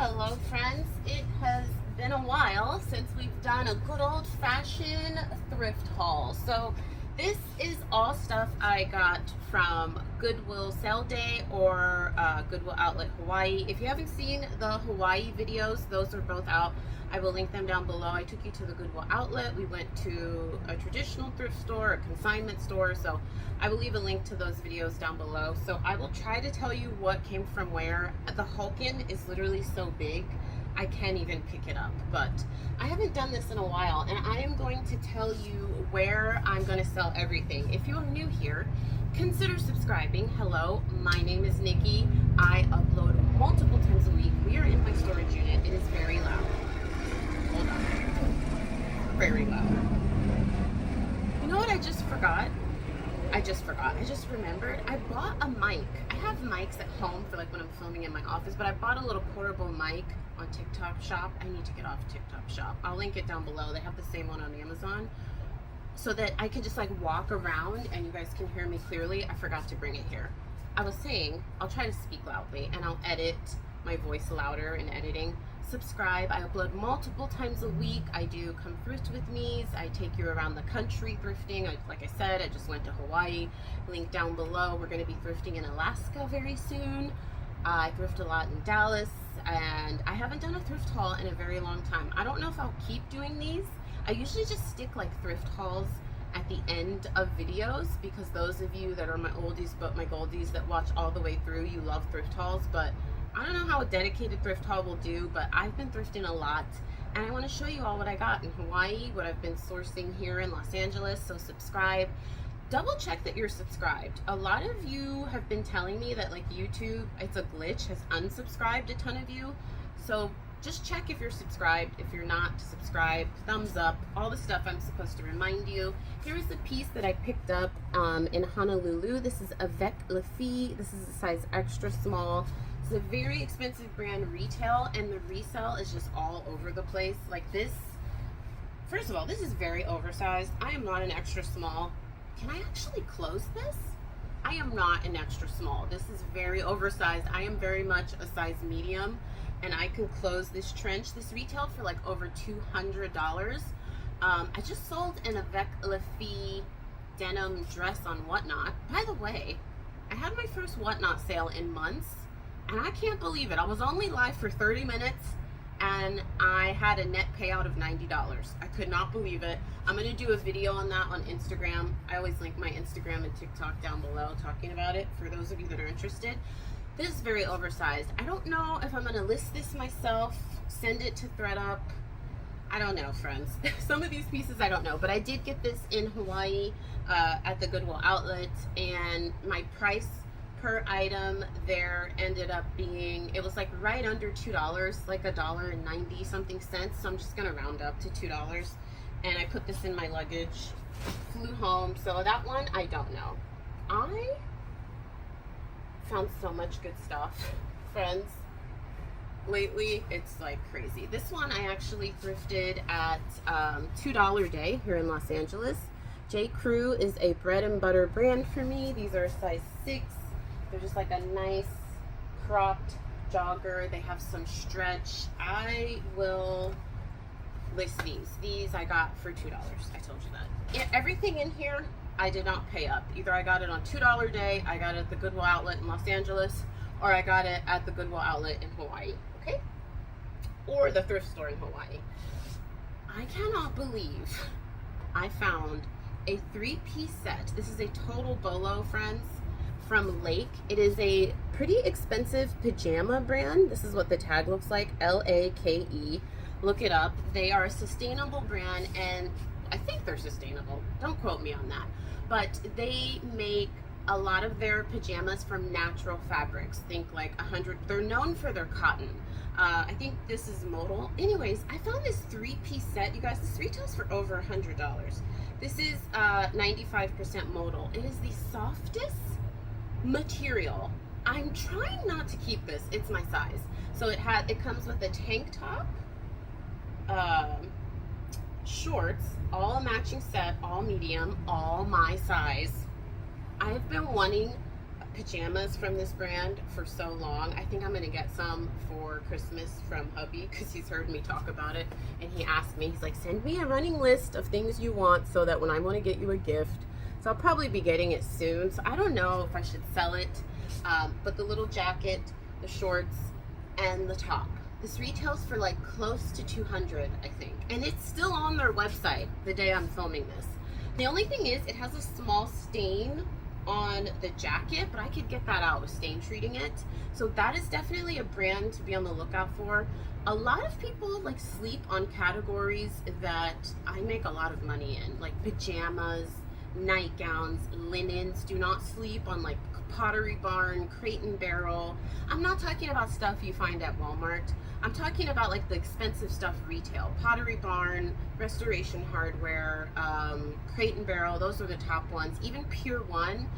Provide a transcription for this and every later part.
Hello friends, it has been a while since we've done a good old-fashioned thrift haul. So this is all stuff I got from Goodwill Sale Day or Goodwill Outlet Hawaii. If you haven't seen the Hawaii videos, those are both out. I will link them down below. I took you to the Goodwill Outlet. We went to a traditional thrift store, a consignment store. So I will leave a link to those videos down below. So I will try to tell you what came from where. The Hulkin is literally so big, I can't even pick it up. But I haven't done this in a while, and I am going to tell you where I'm going to sell everything. If you're new here, consider subscribing. Hello, my name is Nikki. I upload multiple times a week. We are in my storage unit. It is very loud. Hold on. Very loud. You know what I just forgot? I just remembered. I bought a mic. I have mics at home for like when I'm filming in my office, but I bought a little portable mic on TikTok Shop. I need to get off TikTok Shop. I'll link it down below. They have the same one on Amazon, so that I can just like walk around and you guys can hear me clearly. I forgot to bring it here. I was saying I'll try to speak loudly and I'll edit my voice louder in editing. Subscribe. I upload multiple times a week. I do come thrift with me's. I take you around the country thrifting. Like I said, I just went to Hawaii. Link down below. We're going to be thrifting in Alaska very soon. I thrift a lot in Dallas, and I haven't done a thrift haul in a very long time. I don't know if I'll keep doing these. I usually just stick like thrift hauls at the end of videos, because those of you that are my oldies but my goldies that watch all the way through, you love thrift hauls. But I don't know how a dedicated thrift haul will do, but I've been thrifting a lot, and I want to show you all what I got in Hawaii, what I've been sourcing here in Los Angeles. So subscribe. Double check that you're subscribed. A lot of you have been telling me that like YouTube, it's a glitch, has unsubscribed a ton of you. So just check if you're subscribed. If you're not subscribed, thumbs up, all the stuff I'm supposed to remind you. Here is the piece that I picked up in Honolulu. This is Avec Le Fille. This is a size extra small. It's a very expensive brand retail, and the resale is just all over the place. Like this, first of all, this is very oversized. I am not an extra small. Can I actually close this? I am not an extra small. This is very oversized. I am very much a size medium, and I can close this trench. This retailed for like over $200. I just sold an Avec Le Fille denim dress on Whatnot. By the way, I had my first Whatnot sale in months, and I can't believe it. I was only live for 30 minutes, and I had a net payout of $90. I could not believe it. I'm going to do a video on that on Instagram. I always link my Instagram and TikTok down below talking about it for those of you that are interested. This is very oversized. I don't know if I'm going to list this myself, send it to ThredUp. I don't know, friends. Some of these pieces I don't know, but I did get this in Hawaii at the Goodwill Outlet, and my price per item there ended up being, it was like right under $2, like $1.90 something cents. So I'm just gonna round up to $2, and I put this in my luggage, flew home. So that one I don't know. I found so much good stuff, friends. Lately it's like crazy. This one I actually thrifted at $2 Day here in Los Angeles. J. Crew is a bread and butter brand for me. These are size 6. They're just like a nice cropped jogger. They have some stretch. I will list these. These I got for $2. I told you that. Yeah, everything in here I did not pay up. Either I got it on $2 Day, I got it at the Goodwill Outlet in Los Angeles, or I got it at the Goodwill Outlet in Hawaii. Okay? Or the thrift store in Hawaii. I cannot believe I found a 3-piece set. This is a total bolo, friends, from Lake. It is a pretty expensive pajama brand. This is what the tag looks like, L-A-K-E. Look it up. They are a sustainable brand, and I think they're sustainable. Don't quote me on that. But they make a lot of their pajamas from natural fabrics. Think like 100, they're known for their cotton. I think this is modal. Anyways, I found this 3-piece set. You guys, this retails for over $100. This is 95% modal. It is the softest material. I'm trying not to keep this. It's my size. So it comes with a tank top, shorts, all matching set, all medium, all my size. I have been wanting pajamas from this brand for so long. I think I'm gonna get some for Christmas from hubby because he's heard me talk about it, and he asked me, he's like, send me a running list of things you want so that when I want to get you a gift. So I'll probably be getting it soon. So I don't know if I should sell it, but the little jacket, the shorts, and the top, this retails for like close to 200, I think, and it's still on their website the day I'm filming this. The only thing is it has a small stain on the jacket, but I could get that out with stain treating it. So that is definitely a brand to be on the lookout for. A lot of people like sleep on categories that I make a lot of money in, like pajamas, nightgowns, linens. Do not sleep on like Pottery Barn, Crate and Barrel. I'm not talking about stuff you find at Walmart. I'm talking about like the expensive stuff retail. Pottery Barn, Restoration Hardware, Crate and Barrel, those are the top ones. Even Pure One,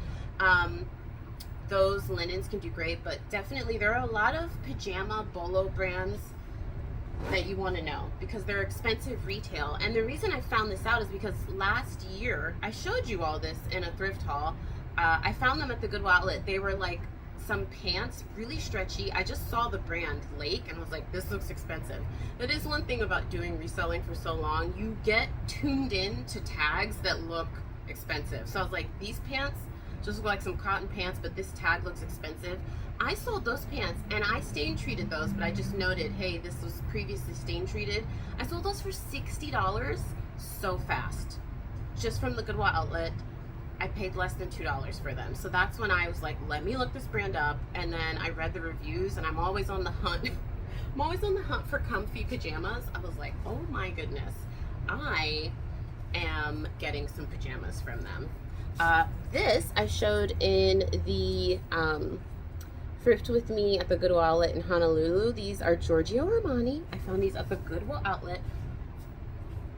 those linens can do great, but definitely there are a lot of pajama bolo brands that you want to know because they're expensive retail. And the reason I found this out is because last year, I showed you all this in a thrift haul. I found them at the Goodwill outlet. They were like some pants, really stretchy. I just saw the brand Lake and I was like, this looks expensive. That is one thing about doing reselling for so long. You get tuned in to tags that look expensive. So I was like, these pants just look like some cotton pants, but this tag looks expensive. I sold those pants and I stain treated those, but I just noted, hey, this was previously stain treated. I sold those for $60 so fast. Just from the Goodwill outlet, I paid less than $2 for them. So that's when I was like, let me look this brand up. And then I read the reviews and I'm always on the hunt. I'm always on the hunt for comfy pajamas. I was like, oh my goodness, I am getting some pajamas from them. This I showed in the Thrift with me at the Goodwill outlet in Honolulu. These are Giorgio Armani. I found these at the Goodwill outlet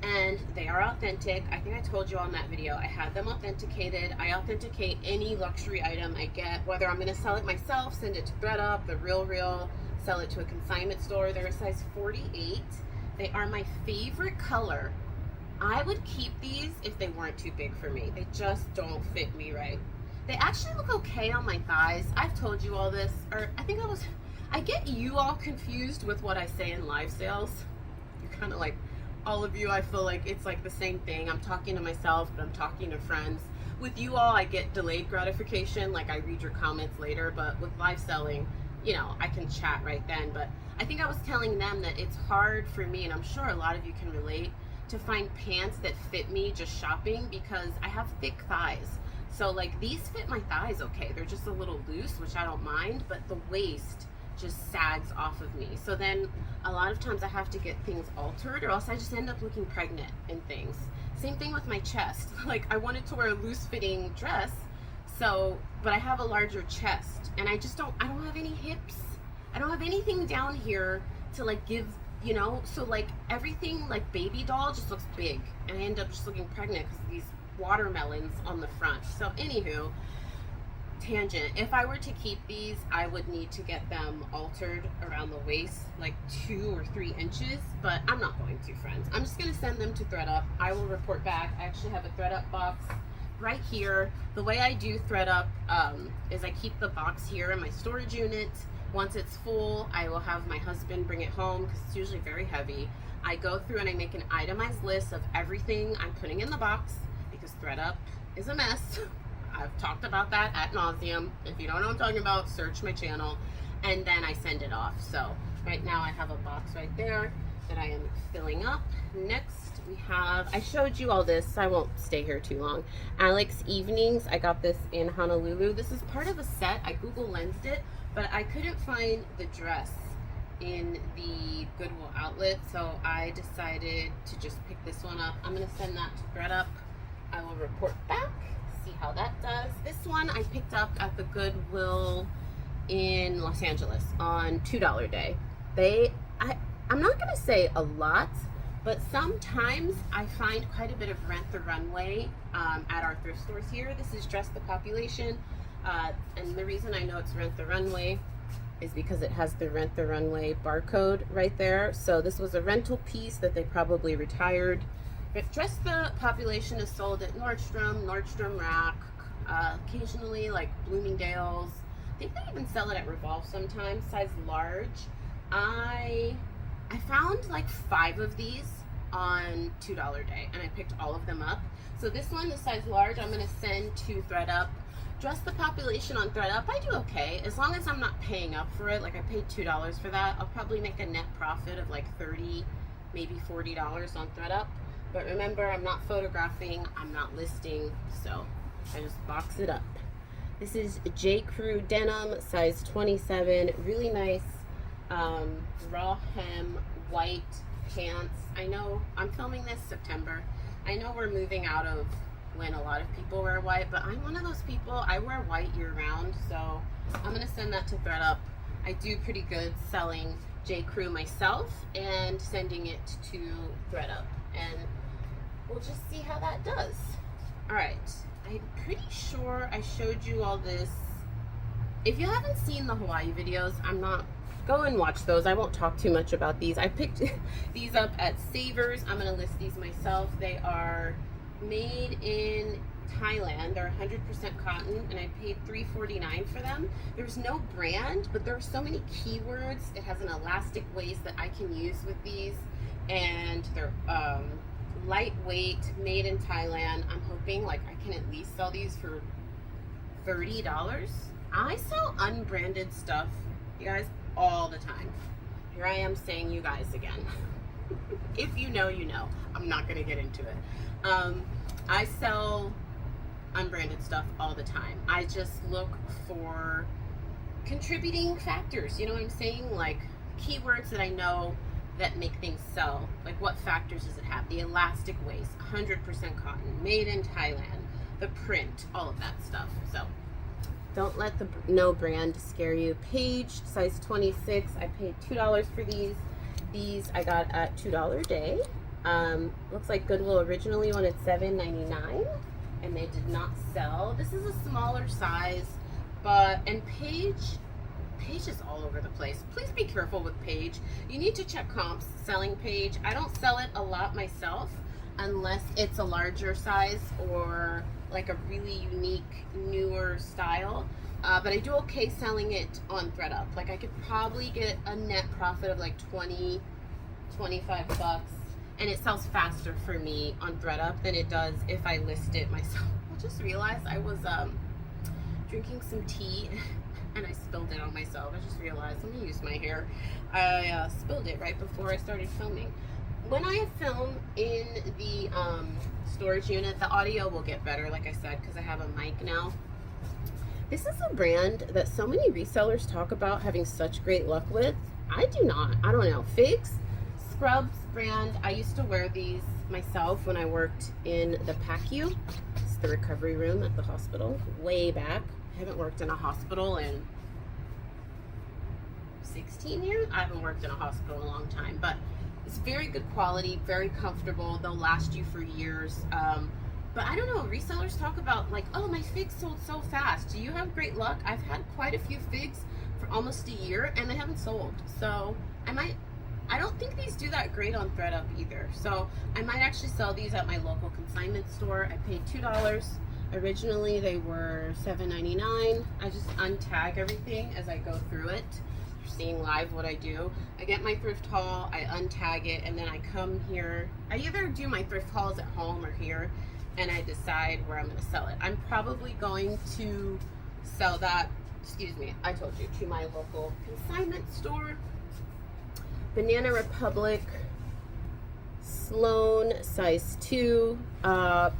and they are authentic. I think I told you on that video, I had them authenticated. I authenticate any luxury item I get, whether I'm gonna sell it myself, send it to ThredUp, the Real, sell it to a consignment store. They're a size 48. They are my favorite color. I would keep these if they weren't too big for me. They just don't fit me right. They actually look okay on my thighs. I've told you all this, or I get you all confused with what I say in live sales. You're kind of like, all of you, I feel like it's like the same thing. I'm talking to myself, but I'm talking to friends. With you all, I get delayed gratification, like I read your comments later, but with live selling, you know, I can chat right then. But I think I was telling them that it's hard for me, and I'm sure a lot of you can relate, to find pants that fit me just shopping because I have thick thighs. So like these fit my thighs okay. They're just a little loose, which I don't mind, but the waist just sags off of me. So then a lot of times I have to get things altered or else I just end up looking pregnant in things. Same thing with my chest. Like I wanted to wear a loose fitting dress, so, but I have a larger chest and I don't have any hips. I don't have anything down here to like give, you know, so like everything like baby doll just looks big and I end up just looking pregnant because of these watermelons on the front. So anywho, tangent, if I were to keep these, I would need to get them altered around the waist like 2 or 3 inches, but I'm not going to, friends. I'm just going to send them to ThredUp. I will report back. I actually have a ThredUp box right here. The way I do ThredUp is I keep the box here in my storage unit. Once it's full, I will have my husband bring it home because it's usually very heavy. I go through and I make an itemized list of everything I'm putting in the box because ThredUp is a mess. I've talked about that ad nauseum. If you don't know what I'm talking about, search my channel, and then I send it off. So right now I have a box right there that I am filling up. Next we have, I showed you all this, so I won't stay here too long. Alex Evenings, I got this in Honolulu. This is part of a set. I Google lensed it, but I couldn't find the dress in the Goodwill outlet, so I decided to just pick this one up. I'm gonna send that to ThredUp. I will report back, see how that does. This one I picked up at the Goodwill in Los Angeles on $2 day. I'm not gonna say a lot, but sometimes I find quite a bit of Rent the Runway at our thrift stores here. This is Dress the Population, and the reason I know it's Rent the Runway is because it has the Rent the Runway barcode right there. So this was a rental piece that they probably retired. But Dress the Population is sold at Nordstrom, Nordstrom Rack, occasionally like Bloomingdale's. I think they even sell it at Revolve sometimes, size large. I found like 5 of these on $2 day, and I picked all of them up. So this one, the size large, I'm gonna send to ThredUp. Just the population on ThredUp, I do okay, as long as I'm not paying up for it. Like I paid $2 for that. I'll probably make a net profit of like $30, maybe $40 on ThredUp. But remember, I'm not photographing, I'm not listing, so I just box it up. This is J. Crew denim, size 27, really nice raw hem white pants. I know I'm filming this September. I know we're moving out of when a lot of people wear white, but I'm one of those people. I wear white year round, so I'm gonna send that to ThredUp. I do pretty good selling J. Crew myself and sending it to ThredUp, and we'll just see how that does. All right, I'm pretty sure I showed you all this. If you haven't seen the Hawaii videos, go and watch those. I won't talk too much about these. I picked these up at Savers. I'm gonna list these myself. They are made in Thailand. They're 100% cotton, and I paid $3.49 for them. There's no brand, but there are so many keywords. It has an elastic waist that I can use with these, and they're lightweight, made in Thailand. I'm hoping like I can at least sell these for $30. I sell unbranded stuff, you guys, all the time. Here I am saying you guys again. If you know, you know. I'm not gonna get into it. I sell unbranded stuff all the time. I just look for contributing factors, you know what I'm saying? Like keywords that I know that make things sell. Like what factors does it have? The elastic waist, 100% cotton, made in Thailand, the print, all of that stuff. So don't let the no brand scare you. Page, size 26. I paid $2 for these. These I got at $2 a day. Looks like Goodwill originally wanted $7.99, and they did not sell. This is a smaller size, and Page is all over the place. Please be careful with Page. You need to check comps selling Page. I don't sell it a lot myself unless it's a larger size or like a really unique newer style, but I do okay selling it on ThredUp. Like I could probably get a net profit of like 20, 25 bucks, and it sells faster for me on ThredUp than it does if I list it myself. I just realized I was drinking some tea and I spilled it on myself. I just realized, let me use my hair. I spilled it right before I started filming. When I film in the storage unit, the audio will get better, like I said, because I have a mic now. This is a brand that so many resellers talk about having such great luck with. I do not. I don't know. Figs Scrubs brand. I used to wear these myself when I worked in the PACU. It's the recovery room at the hospital, way back. I haven't worked in a hospital in 16 years. I haven't worked in a hospital in a long time, but it's very good quality, very comfortable. They'll last you for years. But I don't know, resellers talk about like, oh, my figs sold so fast. Do you have great luck? I've had quite a few figs for almost a year and they haven't sold. So I don't think these do that great on ThredUp either. So I might actually sell these at my local consignment store. I paid $2. Originally they were $7.99. I just untag everything as I go through it. You're seeing live what I do. I get my thrift haul, I untag it, and then I come here. I either do my thrift hauls at home or here, and I decide where I'm going to sell it. I'm probably going to sell that, excuse me, I told you, to my local consignment store. Banana Republic, Sloan, size 2. As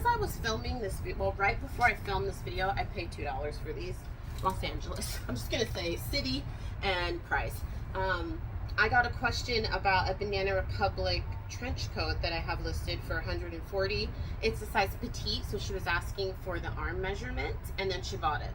I was filming this video, well, right before I filmed this video, I paid $2 for these. Los Angeles. I'm just gonna say city and price. I got a question about a Banana Republic trench coat that I have listed for $140. It's a size petite, so she was asking for the arm measurement, and then she bought it.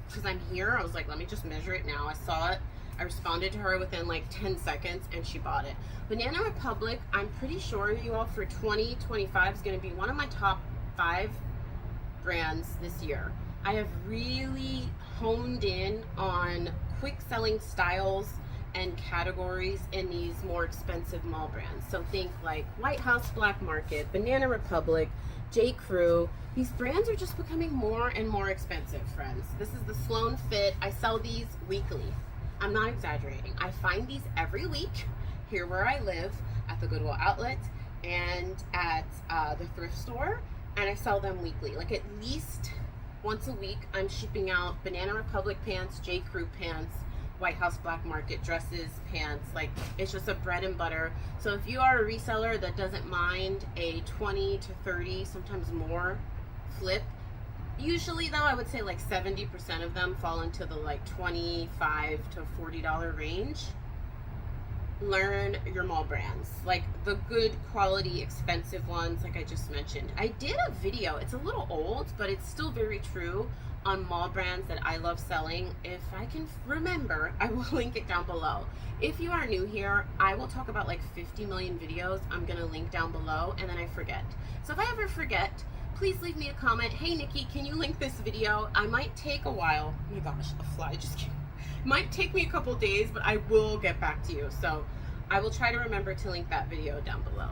Because I'm here, I was like, let me just measure it now. I saw it. I responded to her within like 10 seconds, and she bought it. Banana Republic, I'm pretty sure you all for 2025 is going to be one of my top 5 brands this year. I have really honed in on quick selling styles end categories in these more expensive mall brands. So think like White House Black Market, Banana Republic, J. Crew. These brands are just becoming more and more expensive, friends. This is the Sloan Fit. I sell these weekly. I'm not exaggerating. I find these every week here where I live at the Goodwill outlet and at the thrift store, and I sell them weekly. Like at least once a week, I'm shipping out Banana Republic pants, J. Crew pants, White House Black Market dresses, pants. Like, it's just a bread and butter. So if you are a reseller that doesn't mind a 20 to 30, sometimes more flip, usually though I would say like 70% of them fall into the like $25 to $40 range. Learn your mall brands, like the good quality expensive ones like I just mentioned. I did a video, it's a little old, but it's still very true, on mall brands that I love selling. If I can remember, I will link it down below. If you are new here, I will talk about like 50 million videos. I'm gonna link down below, and then I forget. So if I ever forget, please leave me a comment. Hey Nikki, can you link this video? I might take a while. Oh my gosh, a fly just came. Might take me a couple days, but I will get back to you. So I will try to remember to link that video down below.